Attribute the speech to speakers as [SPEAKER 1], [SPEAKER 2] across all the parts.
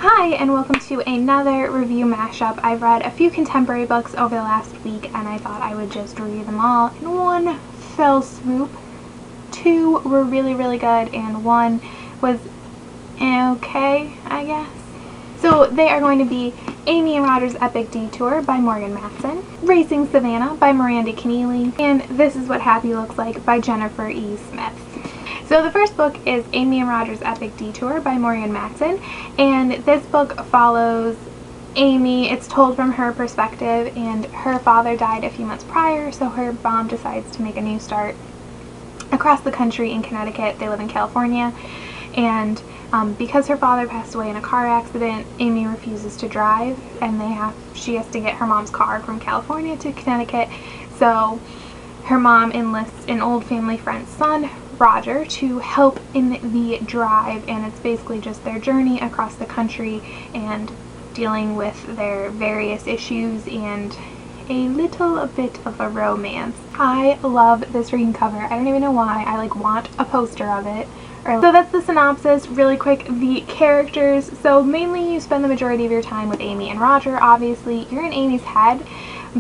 [SPEAKER 1] Hi, and welcome to another review mashup. I've read a few contemporary books over the last week, and I thought I would just read them all in one fell swoop. Two were really good, and one was okay, I guess. So they are going to be Amy and Roger's Epic Detour by Morgan Matson, Racing Savannah by Miranda Keneally, and This Is What Happy Looks Like by Jennifer E. Smith. So the first book is Amy and Roger's Epic Detour by Morgan Matson, and this book follows Amy. It's told from her perspective, and her father died a few months prior, so her mom decides to make a new start across the country in Connecticut. They live in California, and because her father passed away in a car accident, Amy refuses to drive, and she has to get her mom's car from California to Connecticut. So her mom enlists an old family friend's son, Roger, to help in the drive, and it's basically just their journey across the country and dealing with their various issues and a little bit of a romance. I love this reading cover. I don't even know why. I want a poster of it. So that's the synopsis. Really quick, the characters. So mainly you spend the majority of your time with Amy and Roger. Obviously you're in Amy's head,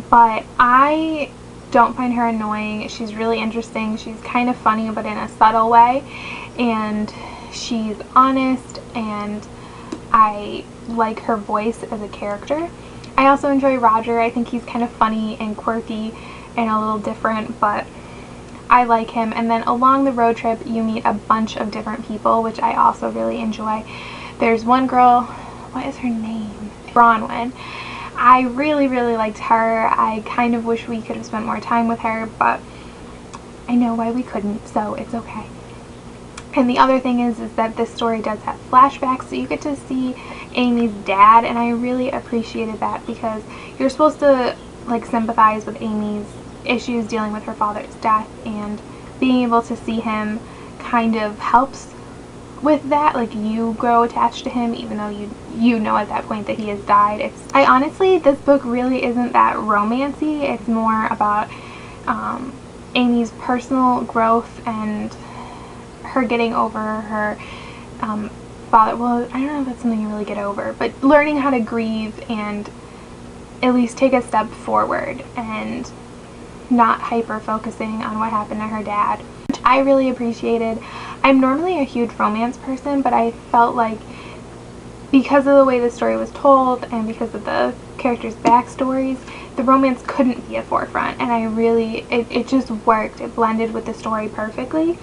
[SPEAKER 1] but I don't find her annoying. She's really interesting. She's kind of funny, but in a subtle way, and she's honest, and I like her voice as a character. I also enjoy Roger. I think he's kind of funny and quirky and a little different, but I like him. And then along the road trip you meet a bunch of different people, which I also really enjoy. There's one girl, what is her name? Bronwyn. I really liked her. I kind of wish we could have spent more time with her, but I know why we couldn't, so it's okay. And the other thing is that this story does have flashbacks, so you get to see Amy's dad, and I really appreciated that because you're supposed to sympathize with Amy's issues dealing with her father's death, and being able to see him kind of helps with that. You grow attached to him even though you know at that point that he has died. I honestly, this book really isn't that romancy. It's more about Amy's personal growth and her getting over her father. Well, I don't know if that's something you really get over, but learning how to grieve and at least take a step forward and not hyper focusing on what happened to her dad, which I really appreciated. I'm normally a huge romance person, but I felt like because of the way the story was told and because of the characters' backstories, the romance couldn't be at forefront, and it just worked. It blended with the story perfectly.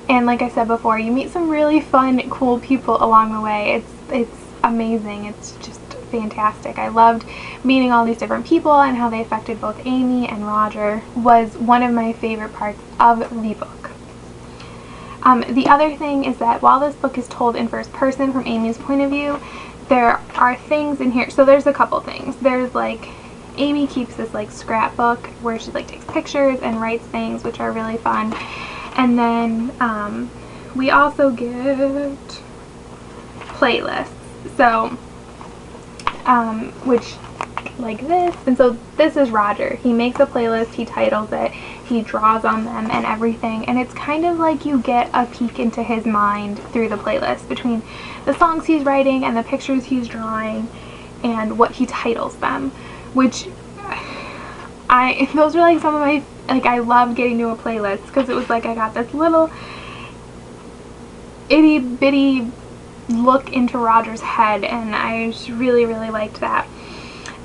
[SPEAKER 1] And like I said before, you meet some really fun, cool people along the way. It's amazing. It's just fantastic. I loved meeting all these different people, and how they affected both Amy and Roger was one of my favorite parts of the book. The other thing is that while this book is told in first person from Amy's point of view, there are things in here. So there's a couple things. There's Amy keeps this scrapbook where she takes pictures and writes things, which are really fun. And then we also get playlists. So which this, and so this is Roger. He makes a playlist, he titles it, he draws on them and everything, and it's kind of you get a peek into his mind through the playlist, between the songs he's writing and the pictures he's drawing and what he titles them, which those were some of my, I loved getting to a playlist because it was I got this little itty bitty look into Roger's head, and I just really liked that.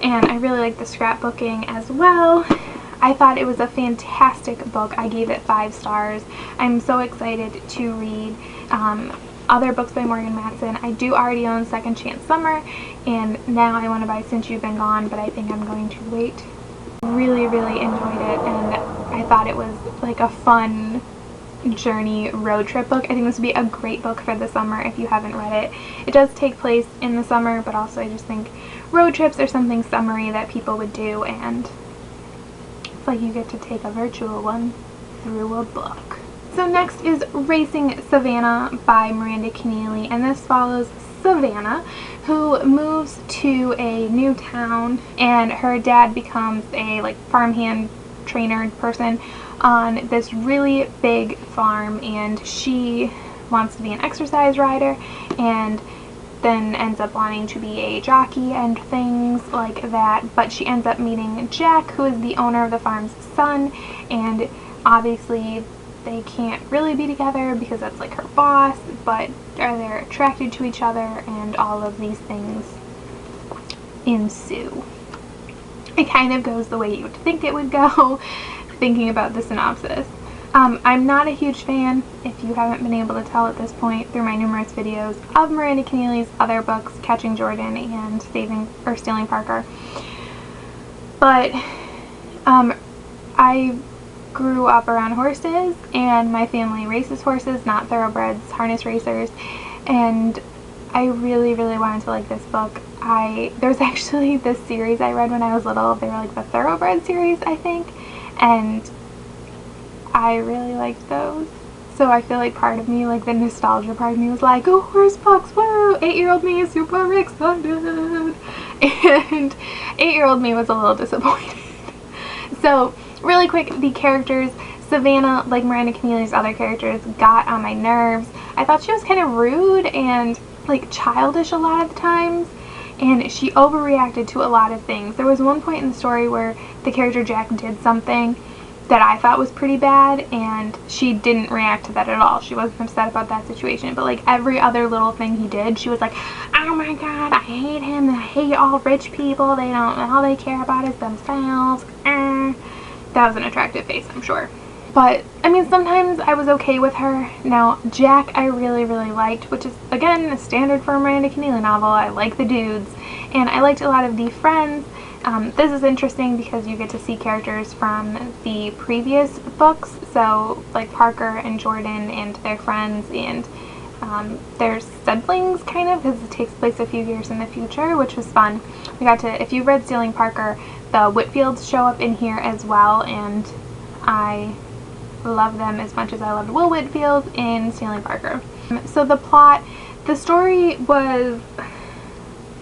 [SPEAKER 1] And I really liked the scrapbooking as well. I thought it was a fantastic book. I gave it 5 stars. I'm so excited to read other books by Morgan Matson. I do already own Second Chance Summer, and now I want to buy Since You've Been Gone, but I think I'm going to wait. Really enjoyed it, and I thought it was a fun journey road trip book. I think this would be a great book for the summer if you haven't read it. It does take place in the summer, but also I just think road trips are something summery that people would do, and it's you get to take a virtual one through a book. So next is Racing Savannah by Miranda Keneally, and this follows Savannah, who moves to a new town, and her dad becomes a farmhand trainer person on this really big farm, and she wants to be an exercise rider, and then ends up wanting to be a jockey and things like that, but she ends up meeting Jack, who is the owner of the farm's son, and obviously they can't really be together because that's like her boss, but they're attracted to each other, and all of these things ensue. It kind of goes the way you would think it would go, thinking about the synopsis. I'm not a huge fan, if you haven't been able to tell at this point through my numerous videos, of Miranda Keneally's other books, Catching Jordan and Stealing Parker. But I grew up around horses, and my family races horses, not thoroughbreds, harness racers, and I really, really wanted to like this book. There's actually this series I read when I was little. They were like the Thoroughbred series, I think, and I really liked those. So I feel like part of me, like the nostalgia part of me, was like, oh, horse books, woo! 8-year-old me is super excited. And 8-year-old me was a little disappointed. So really quick, the characters. Savannah, like Miranda Keneally's other characters, got on my nerves. I thought she was kind of rude and like childish a lot of the times, and she overreacted to a lot of things. There was one point in the story where the character Jack did something that I thought was pretty bad, and she didn't react to that at all. She wasn't upset about that situation, but like every other little thing he did, she was like, oh my god, I hate him, I hate all rich people, they don't, all they care about is themselves. That was an attractive face, I'm sure. But, I mean, sometimes I was okay with her. Now, Jack I really, really liked, which is, again, a standard for a Miranda Keneally novel. I like the dudes, and I liked a lot of the friends. This is interesting because you get to see characters from the previous books, so like Parker and Jordan and their friends and their siblings, kind of, because it takes place a few years in the future, which was fun. We got to, if you've read Stealing Parker, the Whitfields show up in here as well, and I love them as much as I loved Will Whitfield in Stealing Parker. So the plot, the story was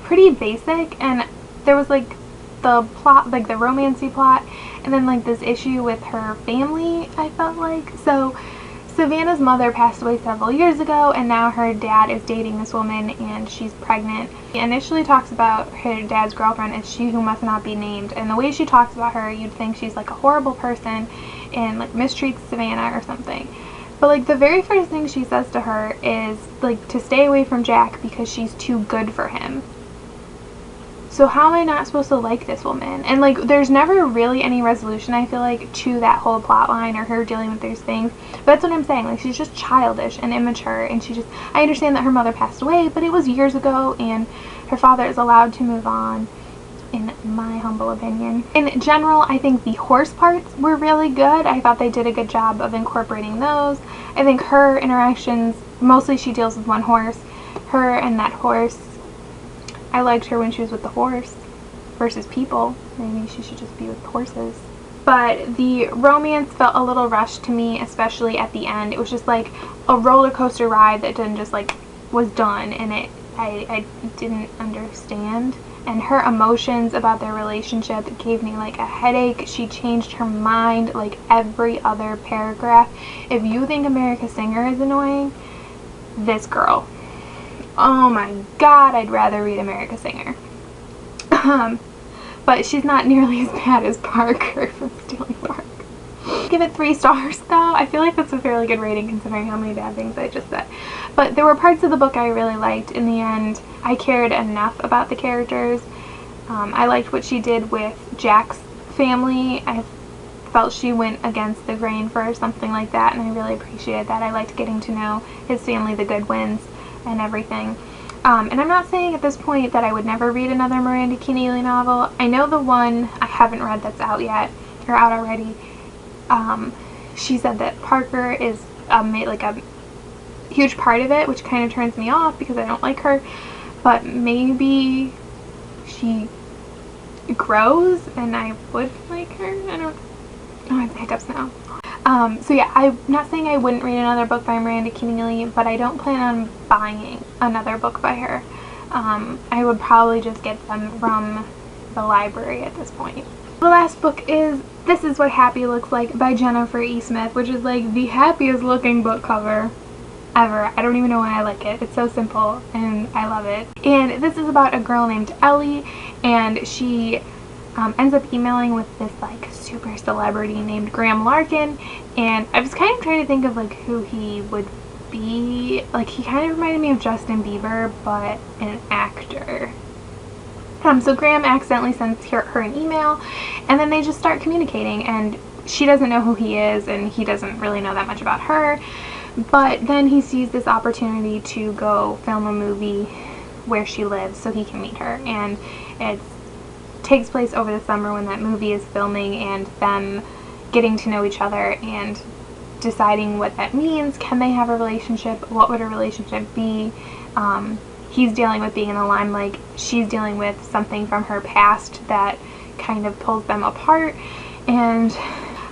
[SPEAKER 1] pretty basic, and there was like the plot, like the romancy plot, and then like this issue with her family, I felt like. So Savannah's mother passed away several years ago, and now her dad is dating this woman, and she's pregnant. He initially talks about her dad's girlfriend as she who must not be named, and the way she talks about her, you'd think she's like a horrible person and like mistreats Savannah or something. But like the very first thing she says to her is like to stay away from Jack because she's too good for him. So how am I not supposed to like this woman? And like there's never really any resolution, I feel like, to that whole plot line or her dealing with these things. But that's what I'm saying, like she's just childish and immature, and I understand that her mother passed away, but it was years ago, and her father is allowed to move on, in my humble opinion. In general, I think the horse parts were really good. I thought they did a good job of incorporating those. I think her interactions, mostly she deals with one horse. Her and that horse, I liked her when she was with the horse versus people. Maybe she should just be with horses. But the romance felt a little rushed to me, especially at the end. It was just like a roller coaster ride that didn't just like was done, and I didn't understand. And her emotions about their relationship gave me like a headache. She changed her mind like every other paragraph. If you think America Singer is annoying, this girl, oh my god, I'd rather read America Singer. But she's not nearly as bad as Parker from Stealing Parker. Give it 3 stars though. I feel like that's a fairly good rating considering how many bad things I just said. But there were parts of the book I really liked. In the end, I cared enough about the characters. I liked what she did with Jack's family. I felt she went against the grain for something like that, and I really appreciated that. I liked getting to know his family, the Goodwins, and everything. And I'm not saying at this point that I would never read another Miranda Keneally novel. I know the one I haven't read that's out yet, or out already. She said that Parker is like a huge part of it, which kind of turns me off because I don't like her. But maybe she grows and I would like her. I don't know. Oh, I have hiccups now. So yeah, I'm not saying I wouldn't read another book by Miranda Keneally, but I don't plan on buying another book by her. I would probably just get them from the library at this point. The last book is This Is What Happy Looks Like by Jennifer E. Smith, which is like the happiest looking book cover ever. I don't even know why I like it. It's so simple and I love it. And this is about a girl named Ellie, and she ends up emailing with this like super celebrity named Graham Larkin, and I was kind of trying to think of like who he would be. Like, he kind of reminded me of Justin Bieber, but an actor. So Graham accidentally sends her an email, and then they just start communicating, and she doesn't know who he is, and he doesn't really know that much about her. But then he sees this opportunity to go film a movie where she lives so he can meet her, and it takes place over the summer when that movie is filming, and them getting to know each other and deciding what that means. Can they have a relationship? What would a relationship be? He's dealing with being in the limelight. She's dealing with something from her past that kind of pulls them apart. And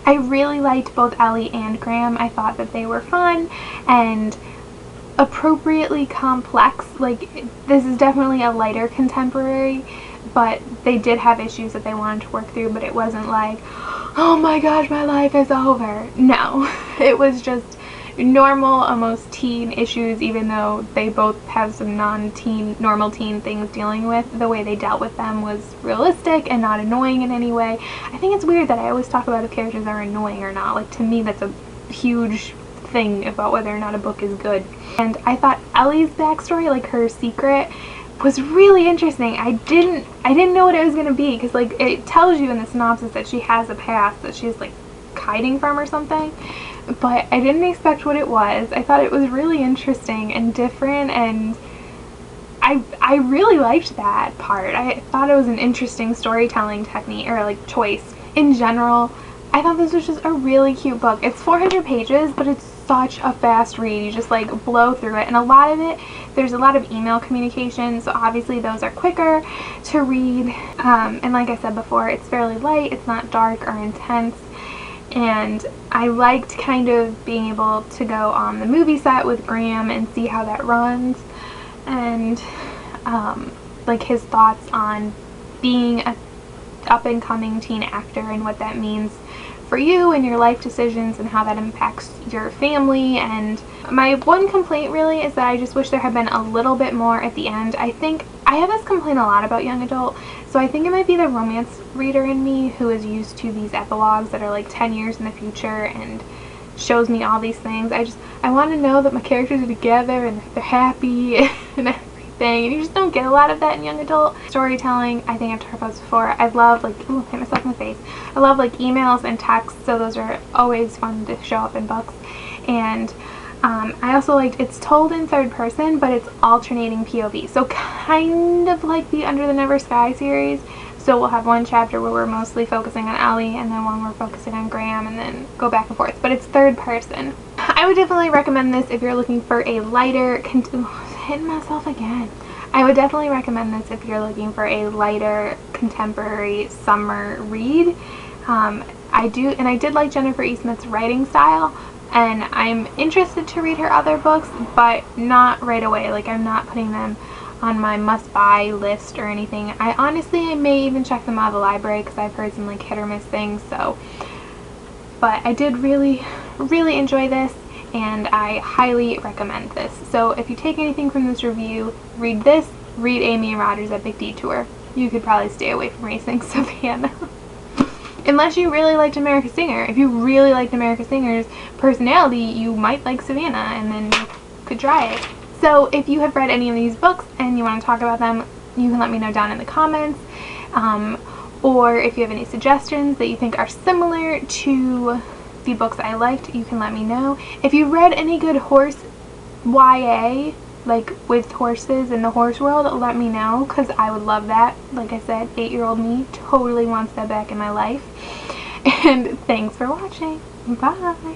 [SPEAKER 1] I really liked both Ellie and Graham. I thought that they were fun and appropriately complex. Like, this is definitely a lighter contemporary, but they did have issues that they wanted to work through, but it wasn't like, oh my gosh, my life is over. No, it was just normal, almost teen issues, even though they both have some non-teen, normal teen things dealing with. The way they dealt with them was realistic and not annoying in any way. I think it's weird that I always talk about if characters are annoying or not. Like, to me, that's a huge thing about whether or not a book is good. And I thought Ellie's backstory, like her secret, was really interesting. I didn't know what it was going to be, because like it tells you in the synopsis that she has a past that she's like hiding from or something, but I didn't expect what it was. I thought it was really interesting and different, and I really liked that part. I thought it was an interesting storytelling technique, or like choice. In general, I thought this was just a really cute book. It's 400 pages, but it's such a fast read. You just like blow through it, and a lot of it, there's a lot of email communication, so obviously those are quicker to read. And like I said before, it's fairly light. It's not dark or intense. And I liked kind of being able to go on the movie set with Graham and see how that runs, and like his thoughts on being a up-and-coming teen actor and what that means for you and your life decisions and how that impacts your family. And my one complaint really is that I just wish there had been a little bit more at the end. I think I have this complaint a lot about young adult, so I think it might be the romance reader in me who is used to these epilogues that are like 10 years in the future and shows me all these things. I want to know that my characters are together and they're happy and everything, and you just don't get a lot of that in young adult storytelling. I think I've talked about this before. I love like, ooh, hit myself in the face. I love like emails and texts, so those are always fun to show up in books. And I also liked it's told in third person, but it's alternating POV, so kind of like the Under the Never Sky series. So we'll have one chapter where we're mostly focusing on Ellie, and then one we're focusing on Graham, and then go back and forth, but it's third person. I would definitely recommend this if you're looking for a lighter hitting myself again. I would definitely recommend this if you're looking for a lighter contemporary summer read. I did like Jennifer E. Smith's writing style, and I'm interested to read her other books, but not right away. Like, I'm not putting them on my must-buy list or anything. I may even check them out of the library, because I've heard some like hit or miss things. So, but I did really enjoy this, and I highly recommend this. So if you take anything from this review, read this, read Amy and Rogers Epic Detour. You could probably stay away from racing Savannah. Unless you really liked America Singer. If you really liked America Singer's personality, you might like Savannah, and then you could try it. So if you have read any of these books and you want to talk about them, you can let me know down in the comments. Or if you have any suggestions that you think are similar to the books I liked, you can let me know. If you read any good horse YA, like with horses in the horse world, let me know, because I would love that. Like I said, 8-year-old me totally wants that back in my life. And thanks for watching. Bye!